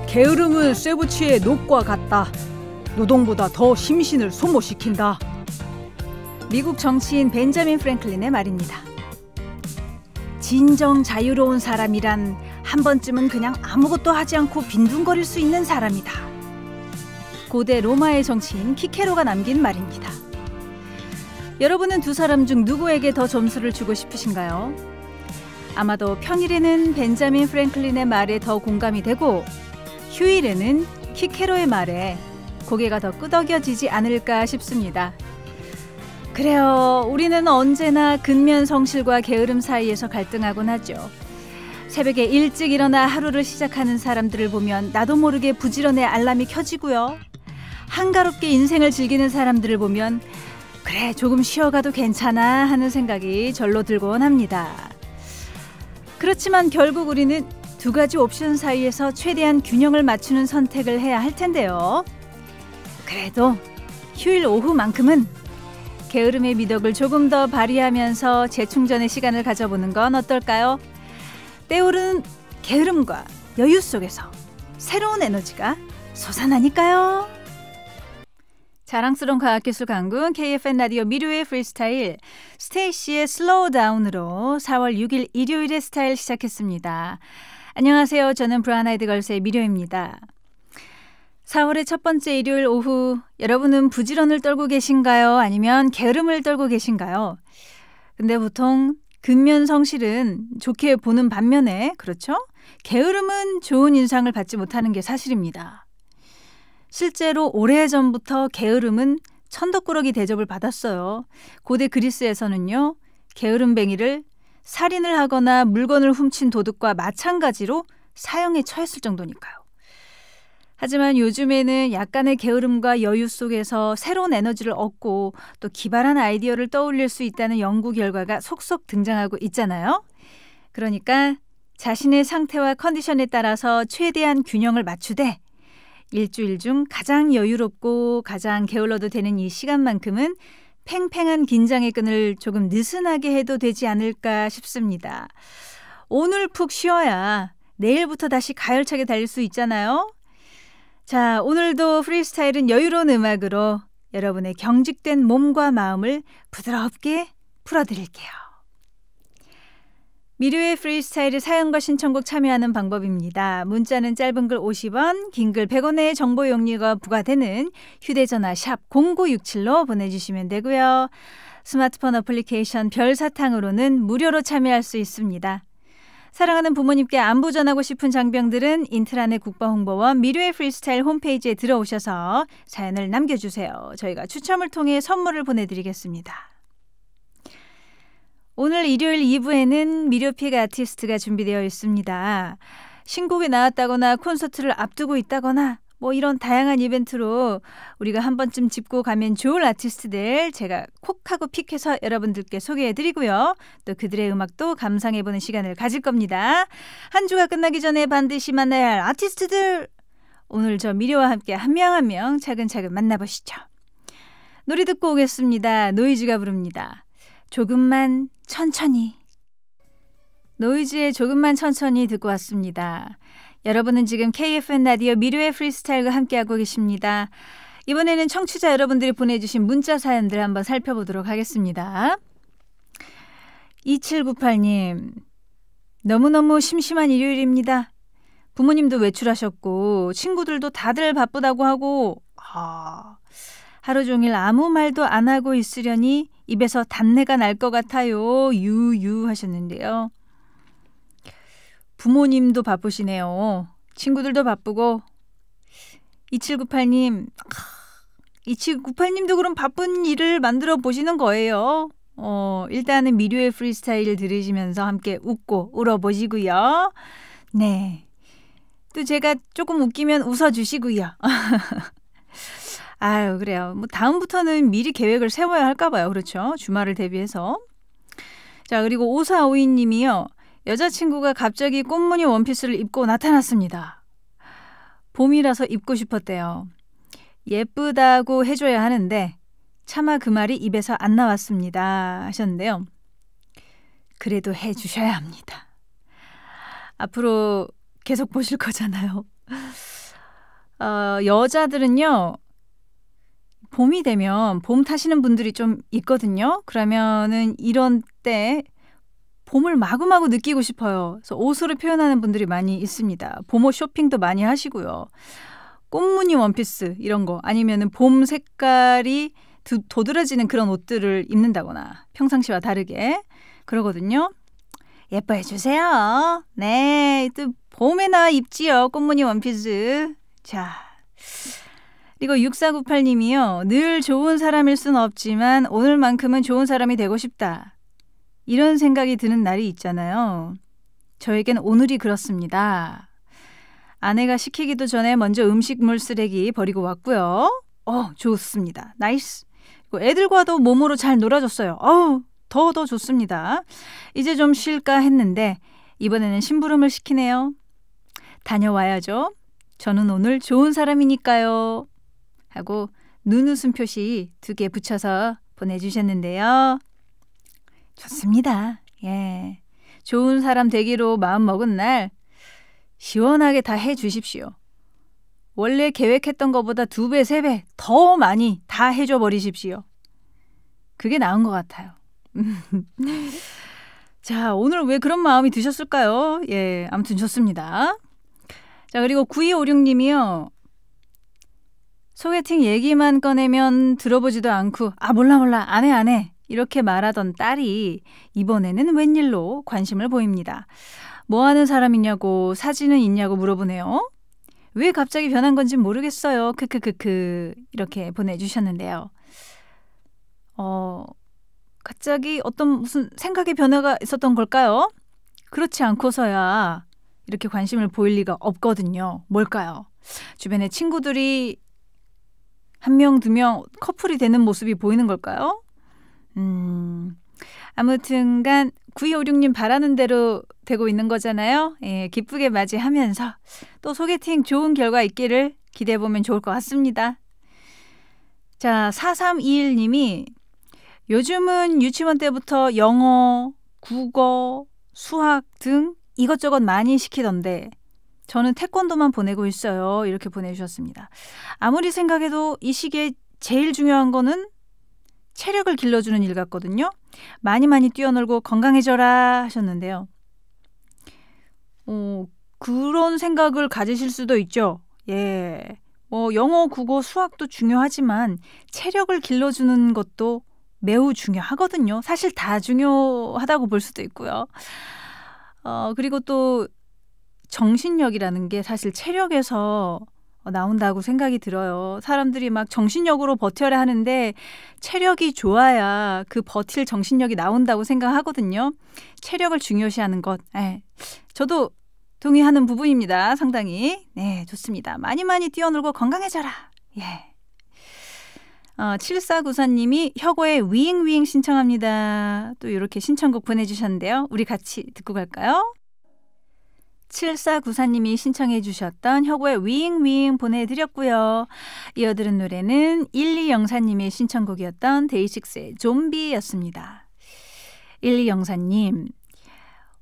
게으름은 쇠붙이의 녹과 같다. 노동보다 더 심신을 소모시킨다. 미국 정치인 벤자민 프랭클린의 말입니다. 진정 자유로운 사람이란 한 번쯤은 그냥 아무것도 하지 않고 빈둥거릴 수 있는 사람이다. 고대 로마의 정치인 키케로가 남긴 말입니다. 여러분은 두 사람 중 누구에게 더 점수를 주고 싶으신가요? 아마도 평일에는 벤자민 프랭클린의 말에 더 공감이 되고 휴일에는 키케로의 말에 고개가 더 끄덕여지지 않을까 싶습니다. 그래요. 우리는 언제나 근면성실과 게으름 사이에서 갈등하곤 하죠. 새벽에 일찍 일어나 하루를 시작하는 사람들을 보면 나도 모르게 부지런히 알람이 켜지고요. 한가롭게 인생을 즐기는 사람들을 보면 그래 조금 쉬어가도 괜찮아 하는 생각이 절로 들곤 합니다. 그렇지만 결국 우리는 두 가지 옵션 사이에서 최대한 균형을 맞추는 선택을 해야 할 텐데요. 그래도 휴일 오후만큼은 게으름의 미덕을 조금 더 발휘하면서 재충전의 시간을 가져보는 건 어떨까요? 때오른 게으름과 여유 속에서 새로운 에너지가 솟아나니까요. 자랑스러운 과학기술 강군 KFN 라디오 미르의 프리스타일 스테이시의 슬로우 다운으로 4월 6일 일요일의 스타일 시작했습니다. 안녕하세요. 저는 브라운 아이드 걸스의 미르입니다. 4월의 첫 번째 일요일 오후 여러분은 부지런을 떨고 계신가요? 아니면 게으름을 떨고 계신가요? 근데 보통 근면성실은 좋게 보는 반면에 그렇죠? 게으름은 좋은 인상을 받지 못하는 게 사실입니다. 실제로 오래전부터 게으름은 천덕꾸러기 대접을 받았어요. 고대 그리스에서는요. 게으름뱅이를 살인을 하거나 물건을 훔친 도둑과 마찬가지로 사형에 처했을 정도니까요. 하지만 요즘에는 약간의 게으름과 여유 속에서 새로운 에너지를 얻고 또 기발한 아이디어를 떠올릴 수 있다는 연구 결과가 속속 등장하고 있잖아요. 그러니까 자신의 상태와 컨디션에 따라서 최대한 균형을 맞추되 일주일 중 가장 여유롭고 가장 게을러도 되는 이 시간만큼은 팽팽한 긴장의 끈을 조금 느슨하게 해도 되지 않을까 싶습니다. 오늘 푹 쉬어야 내일부터 다시 가열차게 달릴 수 있잖아요. 자, 오늘도 프리스타일은 여유로운 음악으로 여러분의 경직된 몸과 마음을 부드럽게 풀어드릴게요. 미르의 프리스타일의 사연과 신청곡 참여하는 방법입니다. 문자는 짧은 글 50원, 긴 글 100원의 정보 용료가 부과되는 휴대전화 샵 0967로 보내주시면 되고요. 스마트폰 어플리케이션 별사탕으로는 무료로 참여할 수 있습니다. 사랑하는 부모님께 안부 전하고 싶은 장병들은 인트라넷 국방홍보원 미르의 프리스타일 홈페이지에 들어오셔서 사연을 남겨주세요. 저희가 추첨을 통해 선물을 보내드리겠습니다. 오늘 일요일 2부에는 미르픽 아티스트가 준비되어 있습니다. 신곡이 나왔다거나 콘서트를 앞두고 있다거나 뭐 이런 다양한 이벤트로 우리가 한 번쯤 짚고 가면 좋을 아티스트들 제가 콕 하고 픽해서 여러분들께 소개해드리고요. 또 그들의 음악도 감상해보는 시간을 가질 겁니다. 한 주가 끝나기 전에 반드시 만나야 할 아티스트들 오늘 저 미르와 함께 한 명 한 명 차근차근 만나보시죠. 노래 듣고 오겠습니다. 노이즈가 부릅니다. 조금만 천천히. 노이즈의 조금만 천천히 듣고 왔습니다. 여러분은 지금 KFN 라디오 미르의 프리스타일과 함께하고 계십니다. 이번에는 청취자 여러분들이 보내주신 문자 사연들 한번 살펴보도록 하겠습니다. 2798님, 너무너무 심심한 일요일입니다. 부모님도 외출하셨고 친구들도 다들 바쁘다고 하고 하루 종일 아무 말도 안 하고 있으려니 입에서 단내가 날 것 같아요. 유유 하셨는데요. 부모님도 바쁘시네요. 친구들도 바쁘고 2798님도 그럼 바쁜 일을 만들어 보시는 거예요. 일단은 미르의 프리스타일 들으시면서 함께 웃고 울어보시고요. 네. 또 제가 조금 웃기면 웃어주시고요. 아유 그래요. 뭐 다음부터는 미리 계획을 세워야 할까 봐요. 그렇죠? 주말을 대비해서. 자 그리고 5452님이요. 여자친구가 갑자기 꽃무늬 원피스를 입고 나타났습니다. 봄이라서 입고 싶었대요. 예쁘다고 해줘야 하는데 차마 그 말이 입에서 안 나왔습니다 하셨는데요. 그래도 해주셔야 합니다. 앞으로 계속 보실 거잖아요. 여자들은요. 봄이 되면 봄 타시는 분들이 좀 있거든요. 그러면은 이런 때 봄을 마구마구 느끼고 싶어요. 그래서 옷으로 표현하는 분들이 많이 있습니다. 봄옷 쇼핑도 많이 하시고요. 꽃무늬 원피스 이런 거 아니면은 봄 색깔이 도드라지는 그런 옷들을 입는다거나 평상시와 다르게 그러거든요. 예뻐해 주세요. 네, 또 봄에나 입지요. 꽃무늬 원피스. 자, 그리고 6498님이요. 늘 좋은 사람일 순 없지만 오늘만큼은 좋은 사람이 되고 싶다. 이런 생각이 드는 날이 있잖아요. 저에겐 오늘이 그렇습니다. 아내가 시키기도 전에 먼저 음식물 쓰레기 버리고 왔고요. 좋습니다. 나이스. 애들과도 몸으로 잘 놀아줬어요. 더 좋습니다. 이제 좀 쉴까 했는데 이번에는 심부름을 시키네요. 다녀와야죠. 저는 오늘 좋은 사람이니까요. 하고 눈웃음 표시 2개 붙여서 보내주셨는데요. 좋습니다. 예, 좋은 사람 되기로 마음먹은 날 시원하게 다 해주십시오. 원래 계획했던 것보다 2배, 3배 더 많이 다 해줘 버리십시오. 그게 나은 것 같아요. 자, 오늘 왜 그런 마음이 드셨을까요? 예, 아무튼 좋습니다. 자, 그리고 9256님이요. 소개팅 얘기만 꺼내면 들어보지도 않고 몰라 안 해 이렇게 말하던 딸이 이번에는 웬일로 관심을 보입니다. 뭐 하는 사람이냐고 사진은 있냐고 물어보네요. 왜 갑자기 변한 건지 모르겠어요. 크크크크 이렇게 보내주셨는데요. 갑자기 무슨 생각의 변화가 있었던 걸까요? 그렇지 않고서야 이렇게 관심을 보일 리가 없거든요. 뭘까요? 주변에 친구들이 1명, 2명 커플이 되는 모습이 보이는 걸까요? 아무튼간 9256님 바라는 대로 되고 있는 거잖아요. 예, 기쁘게 맞이하면서 또 소개팅 좋은 결과 있기를 기대해보면 좋을 것 같습니다. 자, 4321님이 요즘은 유치원 때부터 영어, 국어, 수학 등 이것저것 많이 시키던데 저는 태권도만 보내고 있어요. 이렇게 보내주셨습니다. 아무리 생각해도 이 시기에 제일 중요한 거는 체력을 길러주는 일 같거든요. 많이 뛰어놀고 건강해져라 하셨는데요. 그런 생각을 가지실 수도 있죠. 예, 영어, 국어, 수학도 중요하지만 체력을 길러주는 것도 매우 중요하거든요. 사실 다 중요하다고 볼 수도 있고요. 그리고 또 정신력이라는 게 사실 체력에서 나온다고 생각이 들어요. 사람들이 막 정신력으로 버텨야 하는데 체력이 좋아야 그 버틸 정신력이 나온다고 생각하거든요. 체력을 중요시하는 것. 저도 동의하는 부분입니다. 상당히. 네, 좋습니다. 많이 뛰어놀고 건강해져라. 예. 7494님이 혁오의 위잉위잉 신청합니다. 또 이렇게 신청곡 보내주셨는데요. 우리 같이 듣고 갈까요? 7494님이 신청해 주셨던 혁오의 위잉위잉 보내드렸고요. 이어들은 노래는 1204님의 신청곡이었던 데이식스의 좀비였습니다. 1204님,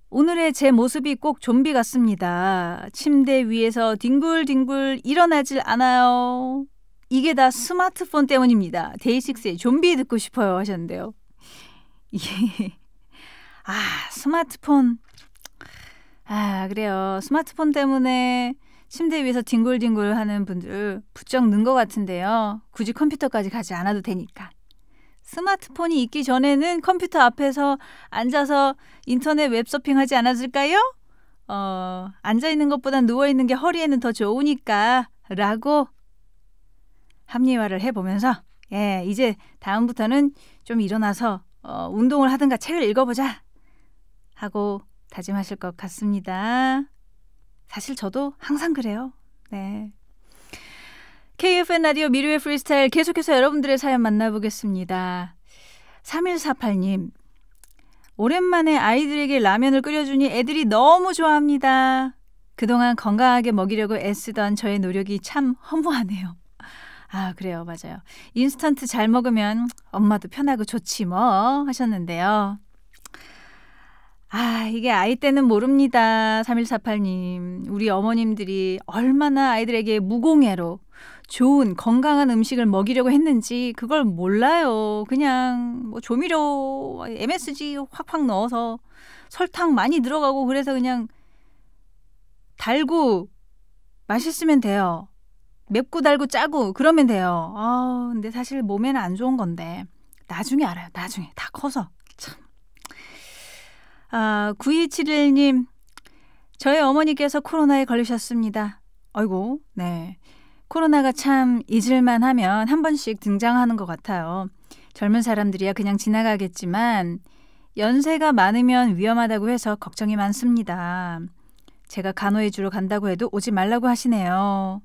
오늘의 제 모습이 꼭 좀비 같습니다. 침대 위에서 뒹굴뒹굴 일어나질 않아요. 이게 다 스마트폰 때문입니다. 데이식스의 좀비 듣고 싶어요 하셨는데요. 스마트폰. 그래요. 스마트폰 때문에 침대 위에서 뒹굴뒹굴 하는 분들 부쩍 는 것 같은데요. 굳이 컴퓨터까지 가지 않아도 되니까. 스마트폰이 있기 전에는 컴퓨터 앞에서 앉아서 인터넷 웹서핑 하지 않았을까요? 앉아있는 것보단 누워있는 게 허리에는 더 좋으니까 라고 합리화를 해보면서 이제 다음부터는 좀 일어나서 운동을 하든가 책을 읽어보자 하고 다짐하실 것 같습니다. 사실 저도 항상 그래요. 네. KFN 라디오 미르의 프리스타일 계속해서 여러분들의 사연 만나보겠습니다. 3148님, 오랜만에 아이들에게 라면을 끓여주니 애들이 너무 좋아합니다. 그동안 건강하게 먹이려고 애쓰던 저의 노력이 참 허무하네요. 그래요. 맞아요. 인스턴트 잘 먹으면 엄마도 편하고 좋지 뭐 하셨는데요. 이게 아이 때는 모릅니다. 3148님. 우리 어머님들이 얼마나 아이들에게 무공해로 좋은 건강한 음식을 먹이려고 했는지 그걸 몰라요. 그냥 뭐 조미료 MSG 확확 넣어서 설탕 많이 들어가고 그래서 그냥 달고 맛있으면 돼요. 맵고 달고 짜고 그러면 돼요. 근데 사실 몸에는 안 좋은 건데 나중에 알아요. 나중에 다 커서. 참. 9271님, 저희 어머니께서 코로나에 걸리셨습니다. 아이고, 네. 코로나가 참 잊을만 하면 한 번씩 등장하는 것 같아요. 젊은 사람들이야 그냥 지나가겠지만 연세가 많으면 위험하다고 해서 걱정이 많습니다. 제가 간호해 주러 간다고 해도 오지 말라고 하시네요.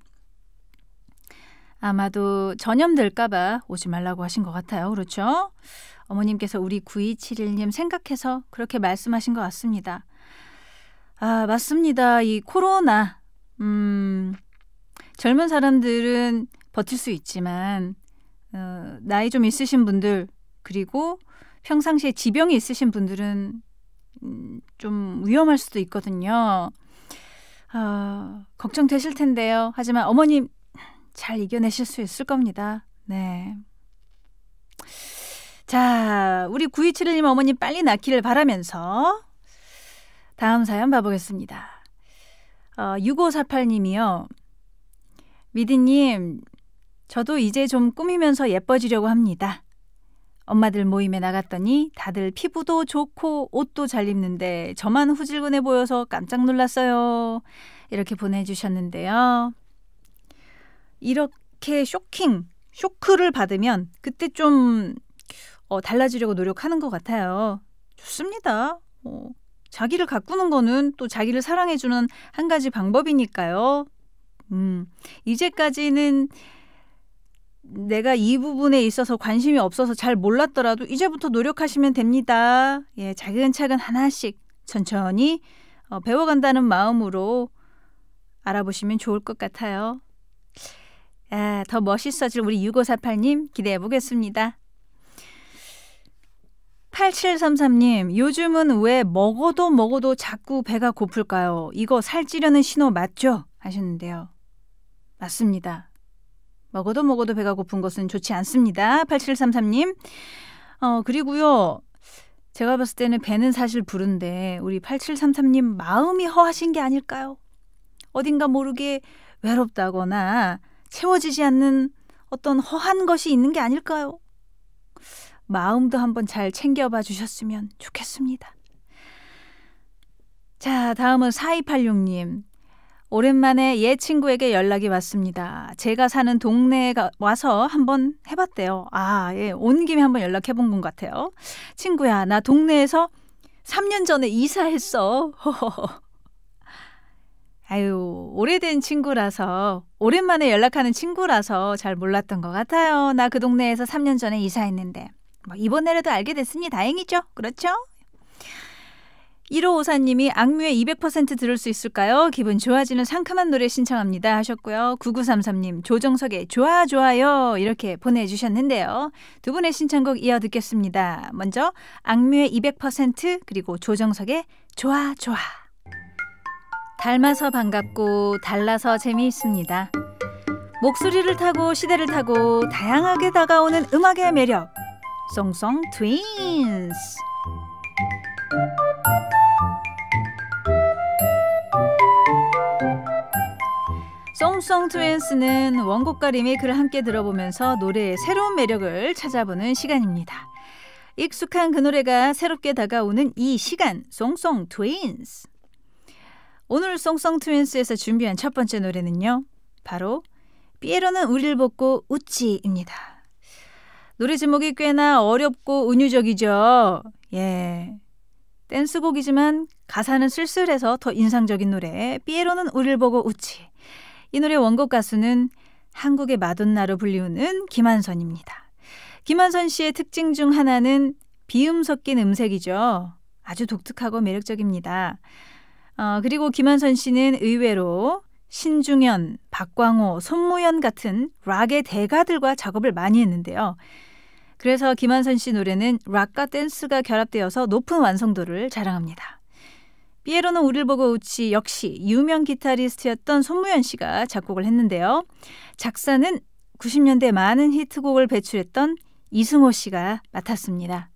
아마도 전염될까 봐 오지 말라고 하신 것 같아요. 그렇죠? 어머님께서 우리 9271님 생각해서 그렇게 말씀하신 것 같습니다. 맞습니다. 이 코로나 젊은 사람들은 버틸 수 있지만 나이 좀 있으신 분들 그리고 평상시에 지병이 있으신 분들은 좀 위험할 수도 있거든요. 걱정되실 텐데요. 하지만 어머님 잘 이겨내실 수 있을 겁니다. 네. 자, 우리 9271님 어머님 빨리 낫기를 바라면서 다음 사연 봐보겠습니다. 6548님이요. 미디님, 저도 이제 좀 꾸미면서 예뻐지려고 합니다. 엄마들 모임에 나갔더니 다들 피부도 좋고 옷도 잘 입는데 저만 후질근해 보여서 깜짝 놀랐어요. 이렇게 보내주셨는데요. 이렇게 쇼크를 받으면 그때 좀 달라지려고 노력하는 것 같아요. 좋습니다. 자기를 가꾸는 거는 또 자기를 사랑해주는 한 가지 방법이니까요. 이제까지는 내가 이 부분에 있어서 관심이 없어서 잘 몰랐더라도 이제부터 노력하시면 됩니다. 예, 차근차근 하나씩 천천히 배워간다는 마음으로 알아보시면 좋을 것 같아요. 더 멋있어질 우리 6548님 기대해 보겠습니다. 8733님, 요즘은 왜 먹어도 자꾸 배가 고플까요? 이거 살찌려는 신호 맞죠? 하셨는데요. 맞습니다. 먹어도 배가 고픈 것은 좋지 않습니다. 8733님. 그리고요. 제가 봤을 때는 배는 사실 부른데 우리 8733님 마음이 허하신 게 아닐까요? 어딘가 모르게 외롭다거나 채워지지 않는 어떤 허한 것이 있는 게 아닐까요? 마음도 한번 잘 챙겨봐 주셨으면 좋겠습니다. 자, 다음은 4286님. 오랜만에 옛 친구에게 연락이 왔습니다. 제가 사는 동네에 와서 한번 해봤대요. 예, 온 김에 한번 연락해본 것 같아요. 친구야, 나 동네에서 3년 전에 이사했어. 아유, 오래된 친구라서 오랜만에 연락하는 친구라서 잘 몰랐던 것 같아요. 나 그 동네에서 3년 전에 이사했는데 이번에라도 알게 됐으니 다행이죠. 그렇죠? 1554님이 악뮤의 200% 들을 수 있을까요? 기분 좋아지는 상큼한 노래 신청합니다 하셨고요. 9933님 조정석의 좋아요 이렇게 보내주셨는데요. 두 분의 신청곡 이어 듣겠습니다. 먼저 악뮤의 200% 그리고 조정석의 좋아. 닮아서 반갑고 달라서 재미있습니다. 목소리를 타고 시대를 타고 다양하게 다가오는 음악의 매력 송송 트윈스. 송송 트윈스는 원곡과 리메이크를 함께 들어보면서 노래의 새로운 매력을 찾아보는 시간입니다. 익숙한 그 노래가 새롭게 다가오는 이 시간 송송 트윈스. 오늘 송송 트윈스에서 준비한 첫 번째 노래는요. 바로 피에로는 우리를 보고 웃지입니다. 노래 제목이 꽤나 어렵고 은유적이죠. 예, 댄스곡이지만 가사는 쓸쓸해서 더 인상적인 노래 피에로는 우리를 보고 웃지. 이 노래 원곡 가수는 한국의 마돈나로 불리우는 김한선입니다. 김한선 씨의 특징 중 하나는 비음 섞인 음색이죠. 아주 독특하고 매력적입니다. 그리고 김한선 씨는 의외로 신중현, 박광호, 손무연 같은 락의 대가들과 작업을 많이 했는데요. 그래서 김한선 씨 노래는 락과 댄스가 결합되어서 높은 완성도를 자랑합니다. 삐에로는 우릴 보고 웃지 역시 유명 기타리스트였던 손무현 씨가 작곡을 했는데요. 작사는 90년대 많은 히트곡을 배출했던 이승호 씨가 맡았습니다.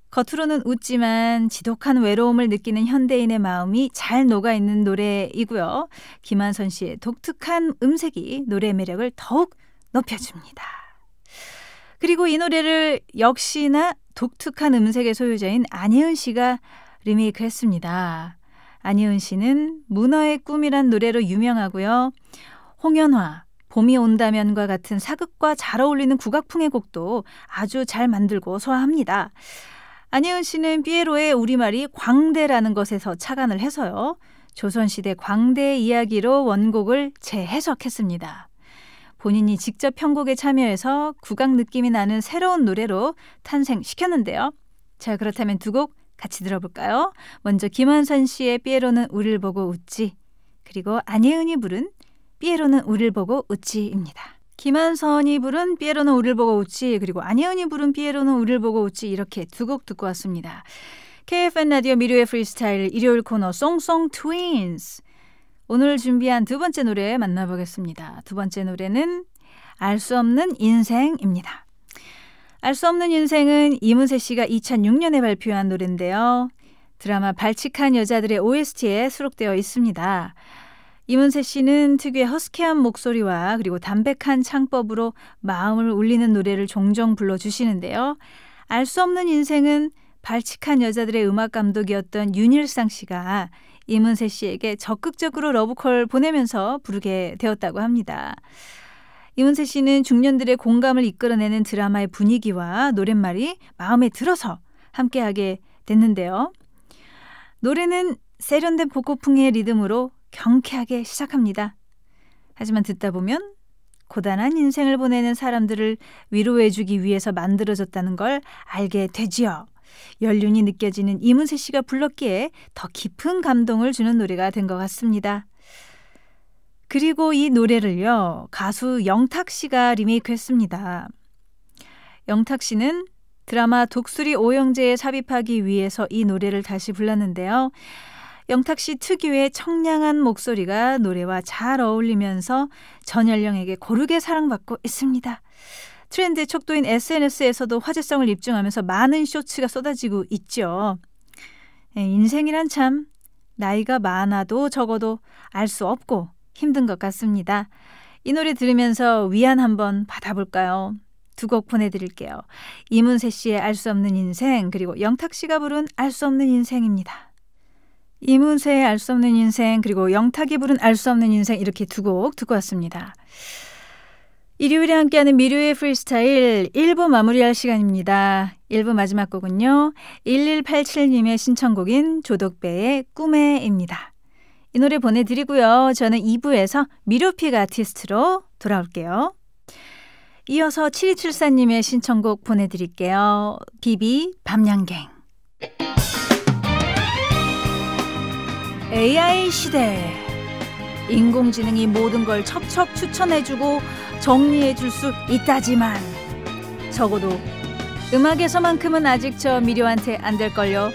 겉으로는 웃지만 지독한 외로움을 느끼는 현대인의 마음이 잘 녹아있는 노래이고요. 김한선 씨의 독특한 음색이 노래 매력을 더욱 높여줍니다. 그리고 이 노래를 역시나 독특한 음색의 소유자인 안예은 씨가 리메이크했습니다. 안예은 씨는 문어의 꿈이란 노래로 유명하고요. 홍연화, 봄이 온다면과 같은 사극과 잘 어울리는 국악풍의 곡도 아주 잘 만들고 소화합니다. 안예은 씨는 삐에로의 우리말이 광대라는 것에서 착안을 해서요. 조선시대 광대 이야기로 원곡을 재해석했습니다. 본인이 직접 편곡에 참여해서 국악 느낌이 나는 새로운 노래로 탄생시켰는데요. 자, 그렇다면 두 곡 같이 들어볼까요? 먼저 김한선 씨의 삐에로는 우릴 보고 웃지, 그리고 안예은이 부른 삐에로는 우릴 보고 웃지입니다. 김한선이 부른 삐에로는 우릴 보고 웃지, 그리고 안예은이 부른 삐에로는 우릴 보고 웃지, 이렇게 두 곡 듣고 왔습니다. KFN 라디오 미르의 프리스타일 일요일 코너 송송 트윈스. 오늘 준비한 두 번째 노래 만나보겠습니다. 두 번째 노래는 알 수 없는 인생입니다. 알 수 없는 인생은 이문세 씨가 2006년에 발표한 노래인데요. 드라마 발칙한 여자들의 OST에 수록되어 있습니다. 이문세 씨는 특유의 허스키한 목소리와 그리고 담백한 창법으로 마음을 울리는 노래를 종종 불러주시는데요. 알 수 없는 인생은 발칙한 여자들의 음악 감독이었던 윤일상 씨가 이문세 씨에게 적극적으로 러브콜 보내면서 부르게 되었다고 합니다. 이문세 씨는 중년들의 공감을 이끌어내는 드라마의 분위기와 노랫말이 마음에 들어서 함께하게 됐는데요. 노래는 세련된 복고풍의 리듬으로 경쾌하게 시작합니다. 하지만 듣다 보면 고단한 인생을 보내는 사람들을 위로해주기 위해서 만들어졌다는 걸 알게 되지요. 연륜이 느껴지는 이문세 씨가 불렀기에 더 깊은 감동을 주는 노래가 된 것 같습니다. 그리고 이 노래를요, 가수 영탁 씨가 리메이크했습니다. 영탁 씨는 드라마 독수리 오영재에 삽입하기 위해서 이 노래를 다시 불렀는데요. 영탁 씨 특유의 청량한 목소리가 노래와 잘 어울리면서 전 연령에게 고르게 사랑받고 있습니다. 트렌드의 척도인 SNS에서도 화제성을 입증하면서 많은 쇼츠가 쏟아지고 있죠. 인생이란 참 나이가 많아도 적어도 알 수 없고 힘든 것 같습니다. 이 노래 들으면서 위안 한번 받아볼까요? 두 곡 보내드릴게요. 이문세 씨의 알 수 없는 인생, 그리고 영탁 씨가 부른 알 수 없는 인생입니다. 이문세의 알 수 없는 인생, 그리고 영탁이 부른 알 수 없는 인생, 이렇게 두 곡 듣고 왔습니다. 일요일에 함께하는 미르의 프리스타일 1부 마무리할 시간입니다. 1부 마지막 곡은요, 1187님의 신청곡인 조덕배의 꿈에입니다. 이 노래 보내드리고요. 저는 2부에서 미르픽 아티스트로 돌아올게요. 이어서 7274님의 신청곡 보내드릴게요. 비비 밤양갱. AI 시대. 인공지능이 모든 걸 척척 추천해주고 정리해줄 수 있다지만 적어도 음악에서만큼은 아직 저 미료한테 안 될걸요.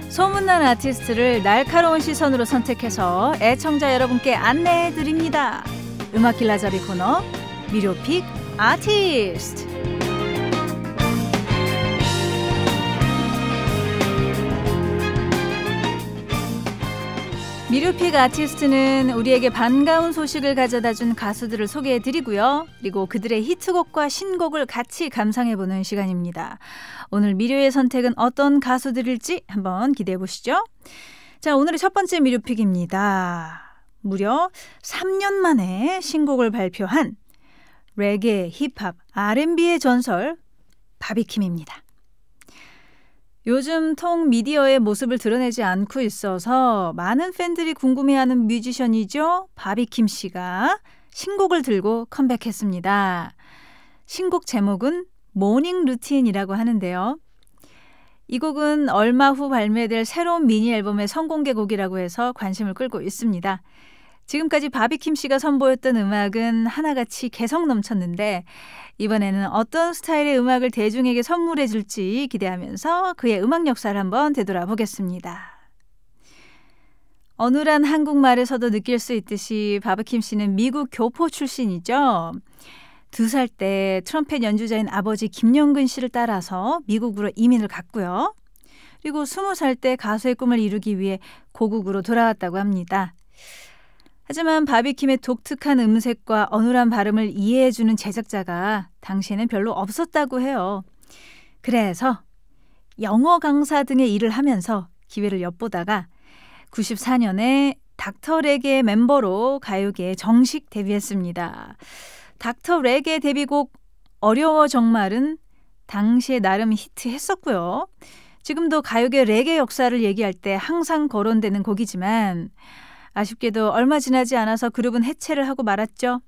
소문난 아티스트를 날카로운 시선으로 선택해서 애청자 여러분께 안내해드립니다. 음악 길라잡이 코너 미료픽 아티스트. 미료픽 아티스트는 우리에게 반가운 소식을 가져다준 가수들을 소개해드리고요. 그리고 그들의 히트곡과 신곡을 같이 감상해보는 시간입니다. 오늘 미료의 선택은 어떤 가수들일지 한번 기대해보시죠. 자, 오늘의 첫 번째 미료픽입니다. 무려 3년 만에 신곡을 발표한 레게, 힙합, R&B의 전설 바비킴입니다. 요즘 통 미디어의 모습을 드러내지 않고 있어서 많은 팬들이 궁금해하는 뮤지션이죠. 바비킴 씨가 신곡을 들고 컴백했습니다. 신곡 제목은 모닝 루틴이라고 하는데요. 이 곡은 얼마 후 발매될 새로운 미니 앨범의 선공개곡이라고 해서 관심을 끌고 있습니다. 지금까지 바비킴 씨가 선보였던 음악은 하나같이 개성 넘쳤는데 이번에는 어떤 스타일의 음악을 대중에게 선물해 줄지 기대하면서 그의 음악 역사를 한번 되돌아보겠습니다. 어눌한 한국말에서도 느낄 수 있듯이 바비킴 씨는 미국 교포 출신이죠. 2살 때 트럼펫 연주자인 아버지 김영근 씨를 따라서 미국으로 이민을 갔고요. 그리고 20살 때 가수의 꿈을 이루기 위해 고국으로 돌아왔다고 합니다. 하지만 바비킴의 독특한 음색과 어눌한 발음을 이해해주는 제작자가 당시에는 별로 없었다고 해요. 그래서 영어 강사 등의 일을 하면서 기회를 엿보다가 94년에 닥터 레게의 멤버로 가요계에 정식 데뷔했습니다. 닥터 레게 데뷔곡 어려워 정말은 당시에 나름 히트했었고요. 지금도 가요계 레게 역사를 얘기할 때 항상 거론되는 곡이지만 아쉽게도 얼마 지나지 않아서 그룹은 해체를 하고 말았죠.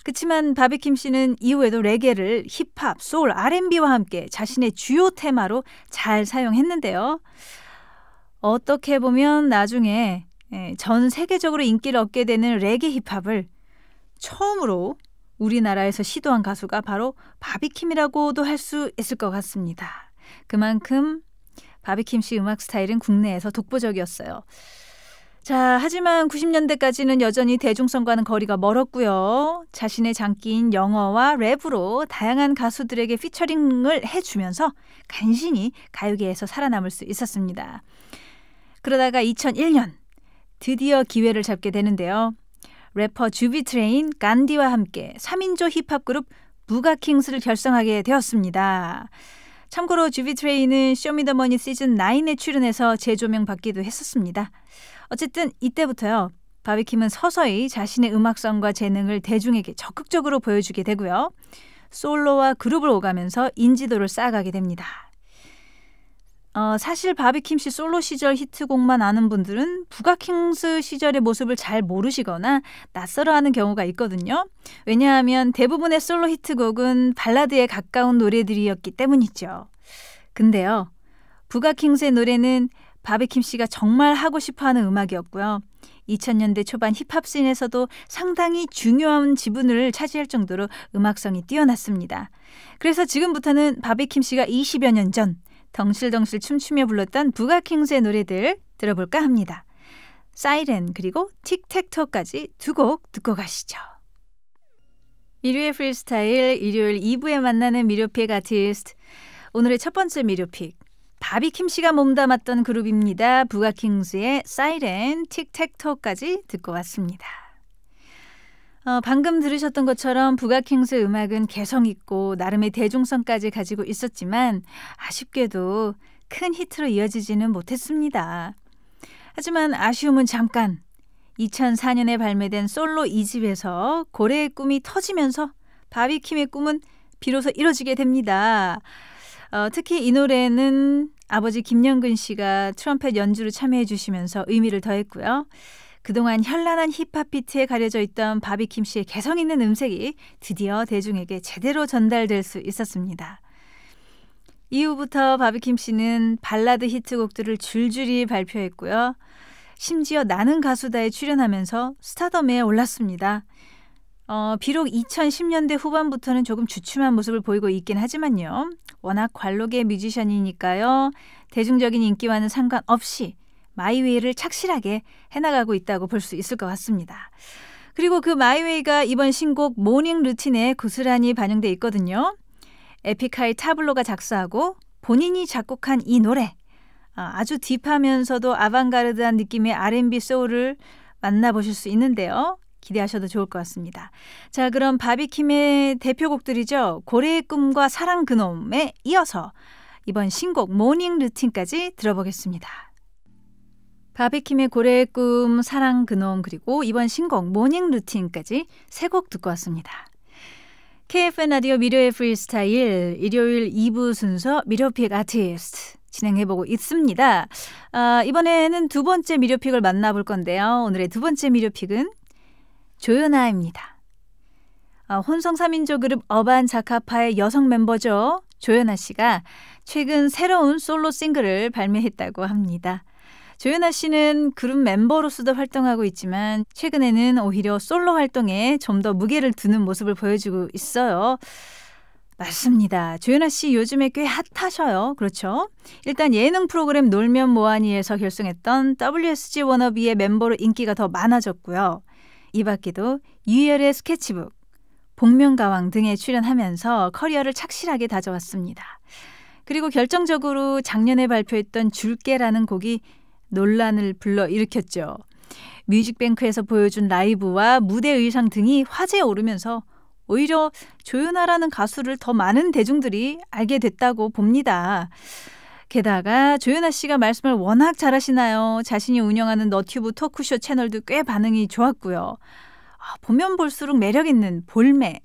그렇지만 바비킴 씨는 이후에도 레게를 힙합, 소울, R&B와 함께 자신의 주요 테마로 잘 사용했는데요. 어떻게 보면 나중에 전 세계적으로 인기를 얻게 되는 레게 힙합을 처음으로 우리나라에서 시도한 가수가 바로 바비킴이라고도 할 수 있을 것 같습니다. 그만큼 바비킴 씨 음악 스타일은 국내에서 독보적이었어요. 자, 하지만 90년대까지는 여전히 대중성과는 거리가 멀었고요. 자신의 장기인 영어와 랩으로 다양한 가수들에게 피처링을 해주면서 간신히 가요계에서 살아남을 수 있었습니다. 그러다가 2001년 드디어 기회를 잡게 되는데요. 래퍼 주비트레인, 간디와 함께 3인조 힙합 그룹 부가킹스를 결성하게 되었습니다. 참고로 주비트레인은 쇼미더머니 시즌 9에 출연해서 재조명 받기도 했었습니다. 어쨌든 이때부터요. 바비킴은 서서히 자신의 음악성과 재능을 대중에게 적극적으로 보여주게 되고요. 솔로와 그룹을 오가면서 인지도를 쌓아가게 됩니다. 사실 바비킴 씨 솔로 시절 히트곡만 아는 분들은 부가킹스 시절의 모습을 잘 모르시거나 낯설어하는 경우가 있거든요. 왜냐하면 대부분의 솔로 히트곡은 발라드에 가까운 노래들이었기 때문이죠. 근데요. 부가킹스의 노래는 바비킴 씨가 정말 하고 싶어하는 음악이었고요. 2000년대 초반 힙합 씬에서도 상당히 중요한 지분을 차지할 정도로 음악성이 뛰어났습니다. 그래서 지금부터는 바비킴 씨가 20여 년 전 덩실덩실 춤추며 불렀던 부가킹스의 노래들 들어볼까 합니다. 사이렌 그리고 틱택토까지 두 곡 듣고 가시죠. 미료의 프리스타일 일요일 2부에 만나는 미료픽 아티스트. 오늘의 첫 번째 미료픽. 바비킴 씨가 몸담았던 그룹입니다. 부가킹스의 사이렌, 틱택토까지 듣고 왔습니다. 방금 들으셨던 것처럼 부가킹스 음악은 개성있고 나름의 대중성까지 가지고 있었지만 아쉽게도 큰 히트로 이어지지는 못했습니다. 하지만 아쉬움은 잠깐 2004년에 발매된 솔로 2집에서 고래의 꿈이 터지면서 바비킴의 꿈은 비로소 이뤄지게 됩니다. 특히 이 노래는 아버지 김영근 씨가 트럼펫 연주를 참여해 주시면서 의미를 더했고요. 그동안 현란한 힙합 비트에 가려져 있던 바비킴 씨의 개성 있는 음색이 드디어 대중에게 제대로 전달될 수 있었습니다. 이후부터 바비킴 씨는 발라드 히트곡들을 줄줄이 발표했고요. 심지어 나는 가수다에 출연하면서 스타덤에 올랐습니다. 비록 2010년대 후반부터는 조금 주춤한 모습을 보이고 있긴 하지만요. 워낙 관록의 뮤지션이니까요. 대중적인 인기와는 상관없이 마이웨이를 착실하게 해나가고 있다고 볼 수 있을 것 같습니다. 그리고 그 마이웨이가 이번 신곡 모닝 루틴에 고스란히 반영돼 있거든요. 에픽하이 타블로가 작사하고 본인이 작곡한 이 노래. 아주 딥하면서도 아방가르드한 느낌의 R&B 소울을 만나보실 수 있는데요. 기대하셔도 좋을 것 같습니다. 자, 그럼 바비킴의 대표곡들이죠. 고래의 꿈과 사랑 그놈에 이어서 이번 신곡 모닝 루틴까지 들어보겠습니다. 바비킴의 고래의 꿈, 사랑 그놈 그리고 이번 신곡 모닝 루틴까지 세 곡 듣고 왔습니다. KFN 라디오 미료의 프리스타일 일요일 2부 순서 미료픽 아티스트 진행해보고 있습니다. 이번에는 두 번째 미료픽을 만나볼 건데요. 오늘의 두 번째 미료픽은 조연아입니다. 혼성 3인조 그룹 어반자카파의 여성 멤버죠. 조연아 씨가 최근 새로운 솔로 싱글을 발매했다고 합니다. 조연아 씨는 그룹 멤버로서도 활동하고 있지만 최근에는 오히려 솔로 활동에 좀 더 무게를 두는 모습을 보여주고 있어요. 맞습니다. 조연아 씨 요즘에 꽤 핫하셔요. 그렇죠? 일단 예능 프로그램 놀면 뭐하니에서 결성했던 WSG 워너비의 멤버로 인기가 더 많아졌고요. 이 밖에도 유열의 스케치북, 복면가왕 등에 출연하면서 커리어를 착실하게 다져왔습니다. 그리고 결정적으로 작년에 발표했던 줄게라는 곡이 논란을 불러일으켰죠. 뮤직뱅크에서 보여준 라이브와 무대 의상 등이 화제에 오르면서 오히려 조연아라는 가수를 더 많은 대중들이 알게 됐다고 봅니다. 게다가 조연아 씨가 말씀을 워낙 잘하시나요? 자신이 운영하는 너튜브 토크쇼 채널도 꽤 반응이 좋았고요. 보면 볼수록 매력 있는 볼매,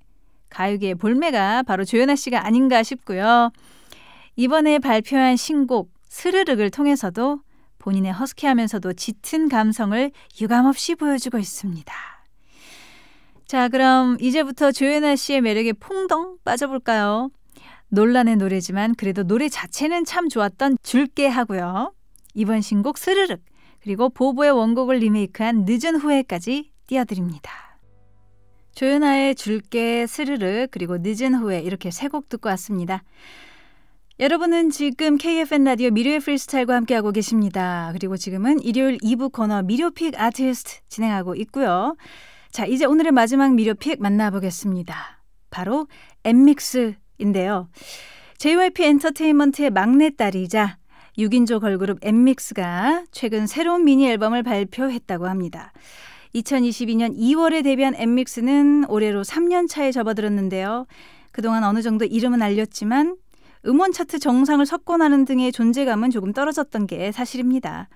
가요계의 볼매가 바로 조연아 씨가 아닌가 싶고요. 이번에 발표한 신곡 스르륵을 통해서도 본인의 허스키하면서도 짙은 감성을 유감없이 보여주고 있습니다. 자, 그럼 이제부터 조연아 씨의 매력에 퐁덩 빠져볼까요? 논란의 노래지만 그래도 노래 자체는 참 좋았던 줄게 하고요. 이번 신곡 스르륵, 그리고 보보의 원곡을 리메이크한 늦은 후회까지 띄워드립니다. 조연아의 줄게, 스르륵, 그리고 늦은 후회 이렇게 세 곡 듣고 왔습니다. 여러분은 지금 KFN 라디오 미료의 프리스타일과 함께하고 계십니다. 그리고 지금은 일요일 2부 코너 미료픽 아티스트 진행하고 있고요. 자, 이제 오늘의 마지막 미료픽 만나보겠습니다. 바로 엠믹스인데요. JYP 엔터테인먼트의 막내딸이자 6인조 걸그룹 엠믹스가 최근 새로운 미니 앨범을 발표했다고 합니다. 2022년 2월에 데뷔한 엠믹스는 올해로 3년 차에 접어들었는데요. 그동안 어느 정도 이름은 알렸지만 음원 차트 정상을 석권하는 등의 존재감은 조금 떨어졌던 게 사실입니다.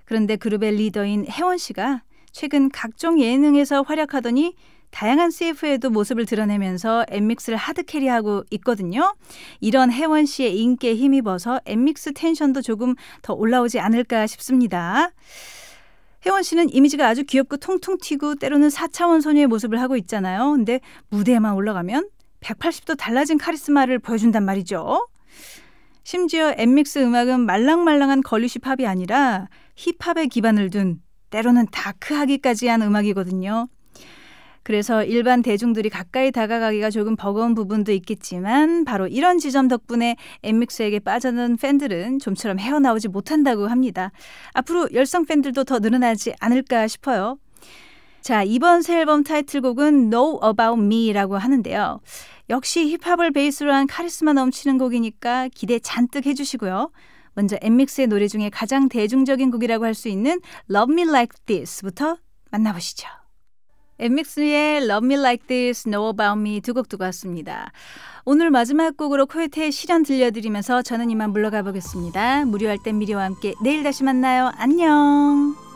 그런데 그룹의 리더인 혜원 씨가 최근 각종 예능에서 활약하더니 다양한 CF에도 모습을 드러내면서 엠믹스를 하드캐리하고 있거든요. 이런 혜원 씨의 인기에 힘입어서 엠믹스 텐션도 조금 더 올라오지 않을까 싶습니다. 혜원 씨는 이미지가 아주 귀엽고 통통 튀고 때로는 4차원 소녀의 모습을 하고 있잖아요. 근데 무대에만 올라가면 180도 달라진 카리스마를 보여준단 말이죠. 심지어 엠믹스 음악은 말랑말랑한 걸리시 팝이 아니라 힙합에 기반을 둔 때로는 다크하기까지 한 음악이거든요. 그래서 일반 대중들이 가까이 다가가기가 조금 버거운 부분도 있겠지만 바로 이런 지점 덕분에 엠믹스에게 빠져든 팬들은 좀처럼 헤어나오지 못한다고 합니다. 앞으로 열성 팬들도 더 늘어나지 않을까 싶어요. 자, 이번 새 앨범 타이틀곡은 Know About Me라고 하는데요. 역시 힙합을 베이스로 한 카리스마 넘치는 곡이니까 기대 잔뜩 해주시고요. 먼저 엠믹스의 노래 중에 가장 대중적인 곡이라고 할 수 있는 Love Me Like This부터 만나보시죠. 엠믹스의 Love Me Like This, Know About Me 두 곡 듣고 왔습니다. 오늘 마지막 곡으로 코요태의 실현 들려드리면서 저는 이만 물러가 보겠습니다. 무료할 땐 미리와 함께 내일 다시 만나요. 안녕.